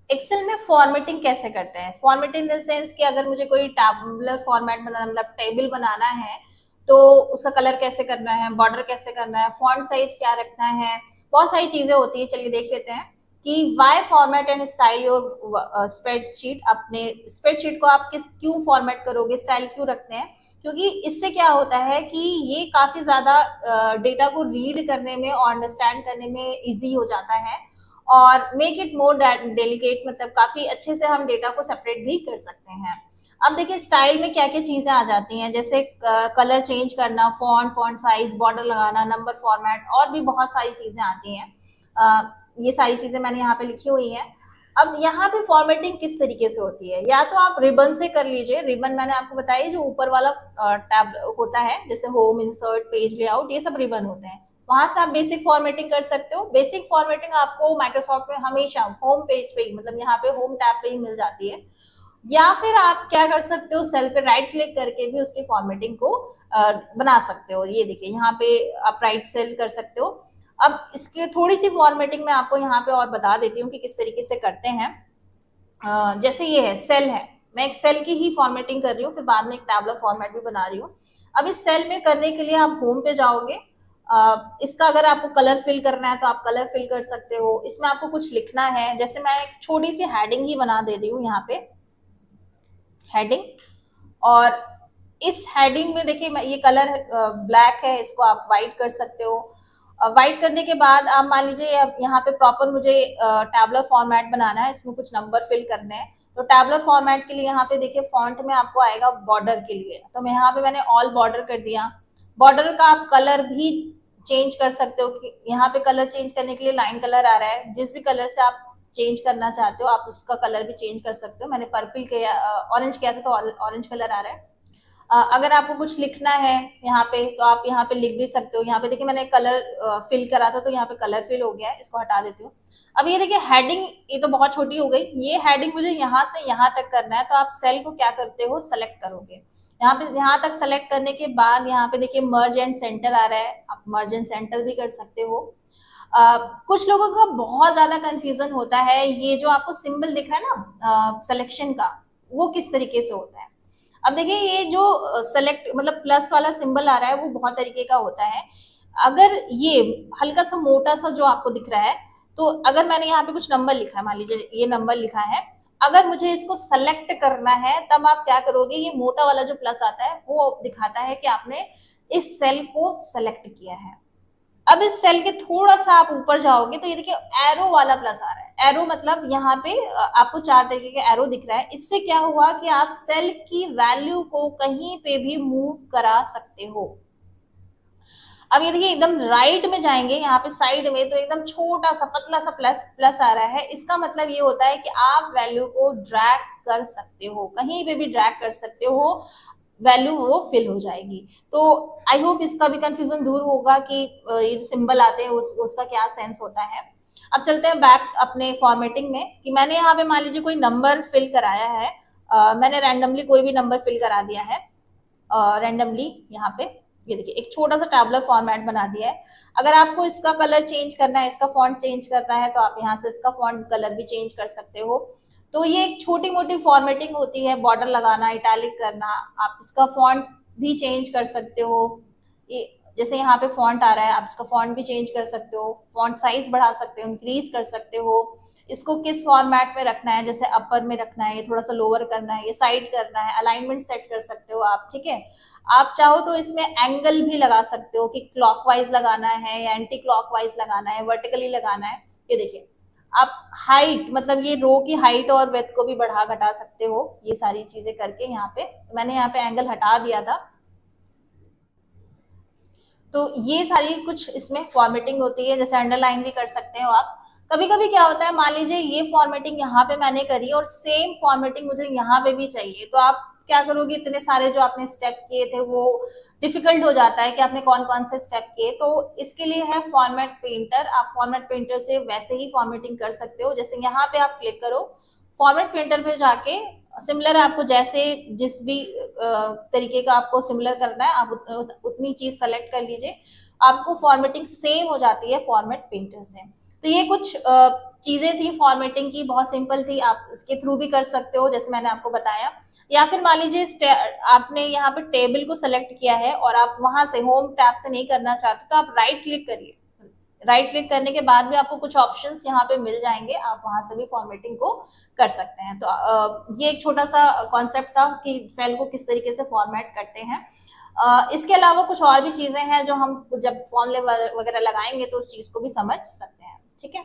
Excel में formatting कैसे करते हैं? फॉर्मेटिंग इन द सेंस कि अगर मुझे कोई टैबुलर फॉर्मेट बनाना, मतलब टेबल बनाना है, तो उसका कलर कैसे करना है, बॉर्डर कैसे करना है, फॉन्ट साइज क्या रखना है, बहुत सारी चीजें होती है। चलिए देख लेते हैं कि why format and style your spreadsheet. अपने स्प्रेडशीट को आप क्यों फॉर्मेट करोगे, स्टाइल क्यों रखते हैं? क्योंकि इससे क्या होता है कि ये काफी ज्यादा डेटा को रीड करने में और अंडरस्टैंड करने में इजी हो जाता है, और मेक इट मोर डेलिकेट, मतलब काफी अच्छे से हम डेटा को सेपरेट भी कर सकते हैं। अब देखिए स्टाइल में क्या क्या चीजें आ जाती हैं, जैसे कलर चेंज करना, फॉन्ट साइज, बॉर्डर लगाना, नंबर फॉर्मेट, और भी बहुत सारी चीजें आती हैं। ये सारी चीजें मैंने यहाँ पे लिखी हुई हैं। अब यहाँ पे फॉर्मेटिंग किस तरीके से होती है, या तो आप रिबन से कर लीजिए। रिबन मैंने आपको बताया जो ऊपर वाला टैब होता है, जैसे होम, इंसर्ट, पेज लेआउट, ये सब रिबन होते हैं। वहां से आप बेसिक फॉर्मेटिंग कर सकते हो। बेसिक फॉर्मेटिंग आपको माइक्रोसॉफ्ट में हमेशा होम पेज पे ही, मतलब यहाँ पे होम टैब पे ही मिल जाती है। या फिर आप क्या कर सकते हो, सेल पे राइट क्लिक करके भी उसकी फॉर्मेटिंग को बना सकते हो। ये देखिए यहाँ पे आप राइट सेल कर सकते हो। अब इसके थोड़ी सी फॉर्मेटिंग मैं आपको यहाँ पे और बता देती हूँ कि किस तरीके से करते हैं। जैसे ये है, सेल है, मैं एक सेल की ही फॉर्मेटिंग कर रही हूँ, फिर बाद में एक टैबलर फॉर्मेट भी बना रही हूँ। अब इस सेल में करने के लिए आप होम पे जाओगे। इसका अगर आपको कलर फिल करना है तो आप कलर फिल कर सकते हो। इसमें आपको कुछ लिखना है, जैसे मैं एक छोटी सी हेडिंग ही बना दे रही हूँ यहाँ पे, हेडिंग। और इस हेडिंग में देखिए ये कलर ब्लैक है, इसको आप व्हाइट कर सकते हो। व्हाइट करने के बाद आप मान लीजिए यहाँ पे प्रॉपर मुझे टैबलर फॉर्मेट बनाना है, इसमें कुछ नंबर फिल करने हैं। तो टैबलर फॉर्मेट के लिए यहाँ पे देखिए फॉन्ट में आपको आएगा बॉर्डर के लिए, तो मैं यहाँ पे मैंने ऑल बॉर्डर कर दिया। बॉर्डर का आप कलर भी चेंज कर सकते हो, कि यहाँ पे कलर चेंज करने के लिए लाइन कलर आ रहा है, जिस भी कलर से आप चेंज करना चाहते हो आप उसका कलर भी चेंज कर सकते हो। मैंने पर्पल किया, ऑरेंज किया था तो ऑरेंज कलर आ रहा है। अगर आपको कुछ लिखना है यहाँ पे तो आप यहाँ पे लिख भी सकते हो। यहाँ पे देखिए मैंने कलर फिल करा था तो यहाँ पे कलर फिल हो गया है, इसको हटा देती हूँ। अब ये देखिए हेडिंग, ये तो बहुत छोटी हो गई। ये हेडिंग मुझे यहाँ से यहाँ तक करना है, तो आप सेल को क्या करते हो, सेलेक्ट करोगे। यहाँ पे यहाँ तक सेलेक्ट करने के बाद यहाँ पे देखिए मर्ज एंड सेंटर आ रहा है, आप मर्ज एंड सेंटर भी कर सकते हो। कुछ लोगों का बहुत ज्यादा कंफ्यूजन होता है, ये जो आपको सिंबल दिख रहा है ना सिलेक्शन का, वो किस तरीके से होता है। अब देखिए ये जो सेलेक्ट मतलब प्लस वाला सिंबल आ रहा है वो बहुत तरीके का होता है। अगर ये हल्का सा मोटा सा जो आपको दिख रहा है, तो अगर मैंने यहाँ पे कुछ नंबर लिखा है, मान लीजिए ये नंबर लिखा है, अगर मुझे इसको सेलेक्ट करना है तब आप क्या करोगे, ये मोटा वाला जो प्लस आता है वो दिखाता है कि आपने इस सेल को सेलेक्ट किया है। अब इस सेल के थोड़ा सा आप ऊपर जाओगे तो ये देखिए एरो वाला प्लस आ रहा है। एरो मतलब यहाँ पे आपको चार तरीके के एरो दिख रहा है। इससे क्या हुआ कि आप सेल की वैल्यू को कहीं पे भी मूव करा सकते हो। अब ये देखिए एकदम राइट में जाएंगे, यहाँ पे साइड में तो एकदम छोटा सा पतला सा प्लस प्लस आ रहा है। इसका मतलब ये होता है कि आप वैल्यू को ड्रैग कर सकते हो, कहीं पे भी ड्रैग कर सकते हो, वैल्यू वो फिल हो जाएगी। तो आई होप इसका भी कंफ्यूजन दूर होगा कि ये जो सिंबल आते हैं उसका क्या सेंस होता है। अब चलते हैं बैक अपने फॉर्मेटिंग में, कि मैंने यहाँ पे मान लीजिए कोई नंबर फिल कराया है। मैंने रैंडमली कोई भी नंबर फिल करा दिया है, रैंडमली यहाँ पे। ये देखिए एक छोटा सा टैबुलर फॉर्मेट बना दिया है। अगर आपको इसका कलर चेंज करना है, इसका फॉन्ट चेंज करना है, तो आप यहाँ से इसका फॉन्ट कलर भी चेंज कर सकते हो। तो ये एक छोटी मोटी फॉर्मेटिंग होती है, बॉर्डर लगाना, इटैलिक करना, आप इसका फॉन्ट भी चेंज कर सकते हो। ये जैसे यहाँ पे फॉन्ट आ रहा है, आप इसका फॉन्ट भी चेंज कर सकते हो, फॉन्ट साइज बढ़ा सकते हो, इंक्रीज कर सकते हो। इसको किस फॉर्मेट में रखना है, जैसे अपर में रखना है, ये थोड़ा सा लोअर करना है, ये साइड करना है, अलाइनमेंट सेट कर सकते हो आप, ठीक है। आप चाहो तो इसमें एंगल भी लगा सकते हो कि क्लॉकवाइज लगाना है या एंटी क्लॉकवाइज लगाना है, वर्टिकली लगाना है। ये देखिए आप हाइट, मतलब ये रो की हाइट और विड्थ को भी बढ़ा घटा सकते हो, ये सारी चीजें करके। यहाँ पे मैंने यहाँ पे एंगल हटा दिया था। तो ये सारी कुछ इसमें फॉर्मेटिंग होती है, जैसे अंडरलाइन भी कर सकते हो आप। कभी कभी क्या होता है, मान लीजिए ये फॉर्मेटिंग यहाँ पे मैंने करी और सेम फॉर्मेटिंग मुझे यहाँ पे भी चाहिए, तो आप क्या करोगे, इतने सारे जो आपने स्टेप किए थे वो डिफिकल्ट हो जाता है कि आपने कौन कौन से स्टेप किए। तो इसके लिए है फॉर्मेट पेंटर। आप फॉर्मेट पेंटर से वैसे ही फॉर्मेटिंग कर सकते हो। जैसे यहाँ पे आप क्लिक करो, फॉर्मेट पेंटर पे जाके सिमिलर आपको जैसे जिस भी तरीके का आपको सिमिलर करना है आप उतनी चीज सेलेक्ट कर लीजिए, आपको फॉर्मेटिंग सेम हो जाती है फॉर्मेट पेंटर से। तो ये कुछ चीजें थी फॉर्मेटिंग की, बहुत सिंपल थी, आप इसके थ्रू भी कर सकते हो जैसे मैंने आपको बताया। या फिर मान लीजिए आपने यहाँ पे टेबल को सेलेक्ट किया है और आप वहां से होम टैब से नहीं करना चाहते, तो आप राइट क्लिक करिए। राइट क्लिक करने के बाद भी आपको कुछ ऑप्शंस यहाँ पे मिल जाएंगे, आप वहां से भी फॉर्मेटिंग को कर सकते हैं। तो ये एक छोटा सा कॉन्सेप्ट था कि सेल को किस तरीके से फॉर्मेट करते हैं। इसके अलावा कुछ और भी चीजें हैं जो हम जब फॉर्मूले वगैरह लगाएंगे तो उस चीज को भी समझ सकते हैं। ठीक है।